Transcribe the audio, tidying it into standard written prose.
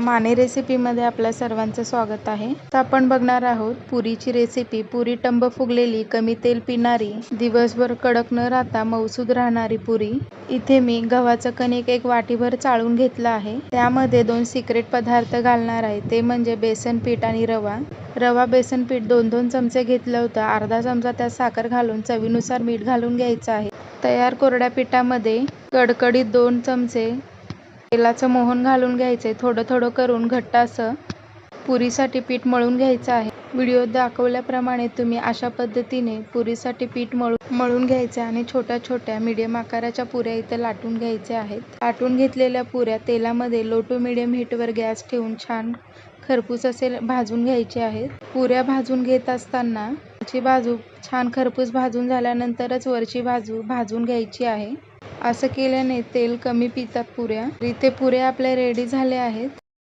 माने रेसिपीमध्ये आपल्या सर्वांचं स्वागत आहे। तर आपण बघणार आहोत पुरीची रेसिपी। पुरी टंब फुगलेली, कमी तेल पिणारी, दिवसभर कडक न राहता मऊसूद राहणारी पुरी। इथे मी गव्हाचं कणिक 1 वाटीभर चाळून घेतलं आहे। त्यामध्ये 2 सिक्रेट पदार्थ घालणार आहे, ते म्हणजे बेसन पीठ आणि रवा। रवा बेसन पीठ 2-2 चमचे घेतलं होतं। अर्धा चमचा त्यात साखर घालून चवीनुसार मीठ घालून घ्यायचं आहे। तयार कोरड्या पिठामध्ये कडकडीत 2 चमचे तेलाचं मोहन घालून घ्यायचे। थोडं थोडं करून घट्ट असं पुरीसाठी पीठ मळून घ्यायचं आहे। व्हिडिओत दाखवल्याप्रमाणे तुम्ही अशा पद्धतीने पुरीसाठी पीठ मळून घ्यायचे आणि छोट्या छोट्या मीडियम आकाराच्या पुऱ्या इथे लाटून घ्यायच्या आहेत। लाटून घेतलेल्या पुऱ्या तेलामध्ये लो टू मीडियम हीटवर गॅस ठेवून छान खरपूस असे भाजून घ्यायचे आहेत। पुऱ्या भाजून घेत असताना वरची बाजू छान खरपूस भाजून झाल्यानंतरच वरची बाजू भाजून घ्यायची आहे। असं केल्याने तेल कमी पितात पुऱ्या। इथे पुऱ्या आपल्या रेडी झाल्या आहेत।